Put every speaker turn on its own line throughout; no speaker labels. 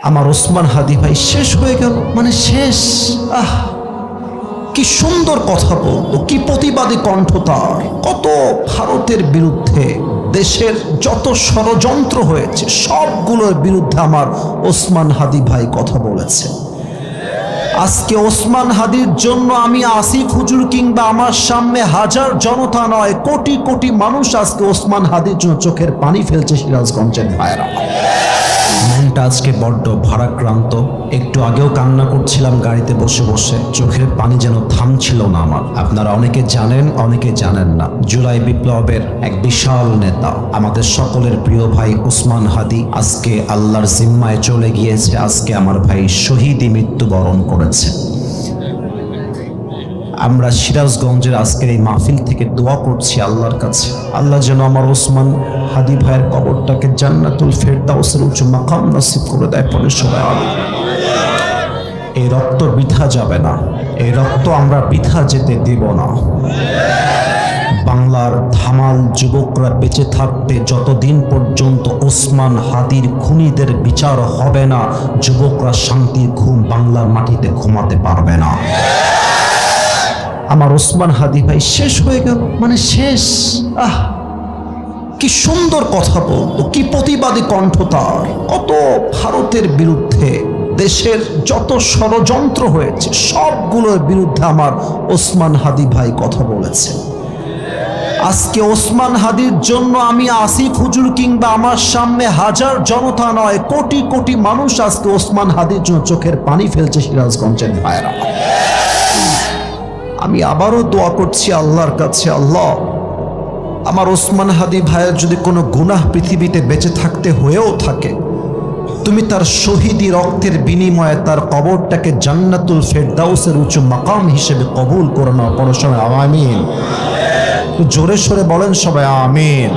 আমার ওসমান হাদি ভাই শেষ হয়ে গেল, মানে শেষ। কি সুন্দর কথা বলতো, কি প্রতিবাদী কণ্ঠ তার। কত ভারতের বিরুদ্ধে দেশের যত ষড়যন্ত্র হয়েছে সবগুলোর বিরুদ্ধে আমার ওসমান হাদি ভাই কথা বলেছে। আজকে ওসমান হাদির জন্য আমি আসিফ হুজুর কিংবা আমার সামনে হাজার জনতা নয়, কোটি কোটি মানুষ আজকে ওসমান হাদির জন্য চোখের পানি ফেলছে। সিরাজগঞ্জের ভাইরা, মনটা আজকে বড্ড ভারাক্রান্ত। একটু আগেও কান্না করছিলাম গাড়িতে বসে বসে, চোখের পানি যেন থামছিল না আমার। আপনারা অনেকে জানেন, অনেকে জানেন না, জুলাই বিপ্লবের এক বিশাল নেতা, আমাদের সকলের প্রিয় ভাই ওসমান হাদি আজকে আল্লাহর জিম্মায় চলে গিয়েছে। আজকে আমার ভাই শহীদি মৃত্যুবরণ করেছে। আমরা সিরাজগঞ্জের আজকের এই মাহফিল থেকে দোয়া করছি আল্লাহর কাছে, আল্লাহ যেন আমার ওসমান হাদি ভাইয়ের কবরটাকে জান্নাতুল ফেরদাউসের উচ্চ মাকাম নসিব করে দেয়। পরে সবাই আমিন। এই রক্ত বৃথা যাবে না, এই রক্ত আমরা বৃথা যেতে দেব না। বাংলার ধামাল যুবকরা বেঁচে থাকতে যতদিন পর্যন্ত ওসমান হাদির খুনিদের বিচার হবে না, যুবকরা শান্তির ঘুম বাংলার মাটিতে ঘুমাতে পারবে না। আমার ওসমান হাদি ভাই শেষ হয়ে গেল, মানে শেষ। কি সুন্দর কথা বলতো, কি প্রতিবাদী কণ্ঠ তার। কত ভারতের বিরুদ্ধে দেশের যত ষড়যন্ত্র হয়েছে সবগুলোর বিরুদ্ধে আমার ওসমান হাদি ভাই কথা বলেছে। আজকে ওসমান হাদির জন্য আমি আসিফ হুজুর কিংবা আমার সামনে হাজার জনতা নয়, কোটি কোটি মানুষ আজকে ওসমান হাদির জন্য চোখের পানি ফেলছে। সিরাজগঞ্জের ভাইরা, আমি আবারও দোয়া করছি আল্লাহর কাছে, আল্লাহ আমার ওসমান হাদি ভাইয়ের যদি কোনো গুনাহ পৃথিবীতে বেঁচে থাকতে হয়েও থাকে, তুমি তার শহীদি রক্তের বিনিময়ে তার কবরটাকে জান্নাতুল ফেরদাউসের উচ্চ মাকাম হিসেবে কবুল করে নাও। পড়াশোনা আমিন। জোরে সরে বলেন সবাই আমিন।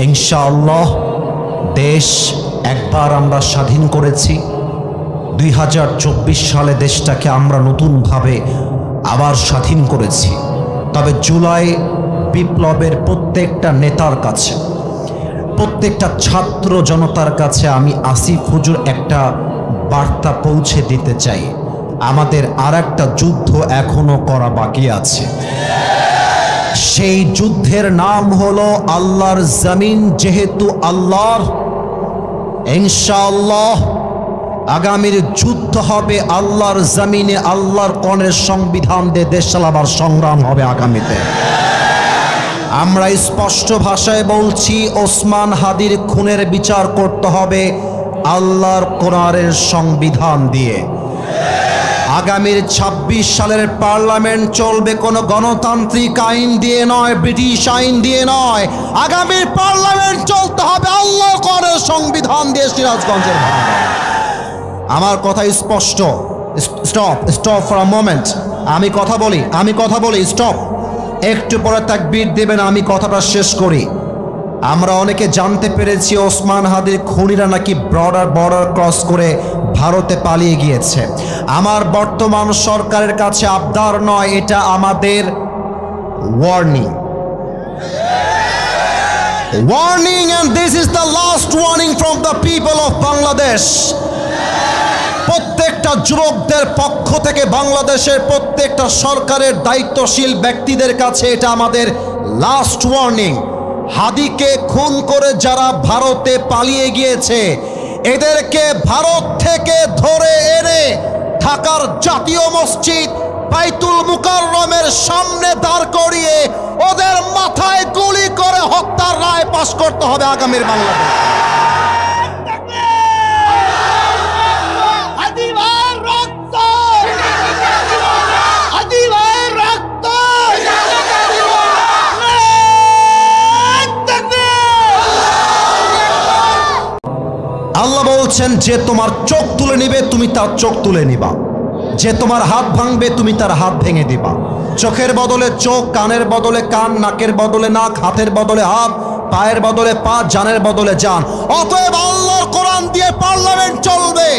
ইনশাআল্লাহ দেশ একবার আমরা স্বাধীন করেছি। 2024 সালে দেশটাকে আমরা নতুনভাবে আবার স্বাধীন করেছি। তবে জুলাই বিপ্লবের প্রত্যেকটা নেতার কাছে, প্রত্যেকটা ছাত্র জনতার কাছে আমি আসিফ হুজুর একটা বার্তা পৌঁছে দিতে চাই। আমাদের আর একটা যুদ্ধ এখনো করা বাকি আছে। সেই যুদ্ধের নাম হলো আল্লাহর জমিন। যেহেতু আল্লাহর, ইনশাআল্লাহ আগামীর যুদ্ধ হবে আল্লাহর জমিনে। আল্লাহর কোরআনের সংবিধান দিয়ে দেশ চালাবার সংগ্রাম হবে আগামীতে। আমরা স্পষ্ট ভাষায় বলছি, ওসমান হাদির খুনের বিচার করতে হবে আল্লাহর কোরআনের সংবিধান দিয়ে। আগামীর 26 সালের পার্লামেন্ট চলবে কোনো গণতান্ত্রিক আইন দিয়ে নয়, ব্রিটিশ আইন দিয়ে নয়। আগামীর পার্লামেন্ট চলতে হবে আল্লাহর কোরআনের সংবিধান দিয়ে। সিরাজগঞ্জের আমার কথা স্পষ্ট। Stop for a moment. আমি কথা বলি স্টপ। একটু পরে তাকবীর দেবেন, আমি কথাটা শেষ করি। আমরা অনেকে জানতে পেরেছি ওসমান হাদির খুনিরা নাকি বর্ডার ক্রস করে ভারতে পালিয়ে গিয়েছে। আমার বর্তমান সরকারের কাছে আবদার নয়, এটা আমাদের warning. And this is the last warning from the people of Bangladesh. প্রত্যেকটা যুবকদের পক্ষ থেকে বাংলাদেশের প্রত্যেকটা সরকারের দায়িত্বশীল ব্যক্তিদের কাছে এটা আমাদের লাস্ট ওয়ার্নিং। হাদিকে খুন করে যারা ভারতে পালিয়ে গিয়েছে, এদেরকে ভারত থেকে ধরে এনে ঢাকার জাতীয় মসজিদ বাইতুল মুকাররমের সামনে দাঁড় করিয়ে ওদের মাথায় গুলি করে হত্যার রায় পাশ করতে হবে আগামীর বাংলাদেশ। আল্লাহ বলছেন, যে তোমার চোখ তুলে নিবে তুমি তার চোখ তুলে নিবা, যে তোমার হাত ভাঙবে তুমি তার হাত ভেঙে দিবা। চোখের বদলে চোখ, কানের বদলে কান, নাকের বদলে নাক, হাতের বদলে হাত, পায়ের বদলে পা, জানের বদলে জান। অতএব আল্লাহর কোরআন দিয়ে পার্লামেন্ট চলবে।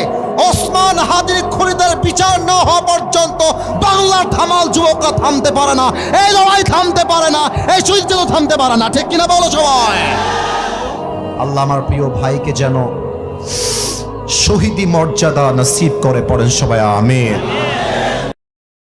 ওসমান হাদির খুনিদের বিচার না হওয়া পর্যন্ত বাংলার ধামাল যুবকরা থামতে পারে না, এই লড়াই থামতে পারে না, এই যুদ্ধ থামতে পারে না। ঠিক কিনা বলো সবাই? আল্লাহ আমার প্রিয় ভাইকে যেন শহীদি মর্যাদা নসিব করে, পড়েন সবাই আমিন।